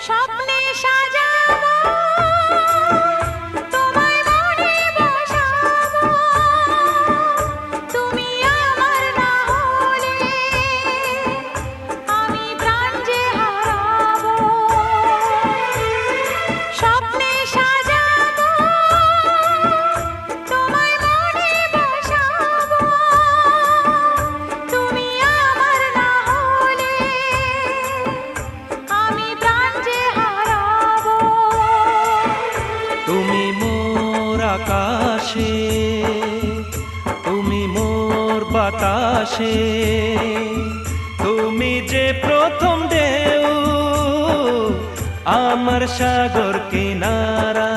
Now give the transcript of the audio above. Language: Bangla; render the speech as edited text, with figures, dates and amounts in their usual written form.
স্বপ্নে সাজাবো তোমায় মনে বসাবো, তুমি আমার না হলে আমি প্রাণ যে হারাবো। স্বপ্নে সাজাবো তোমায় মনে বসাবো, তুমি আমার না হলে আমি প্রাণ যে হারাবো। তুমি মোর আকাশে, তুমি মোর বাতাসে, তুমি যে প্রথম ঢেউ আমার সাগর কিনারা।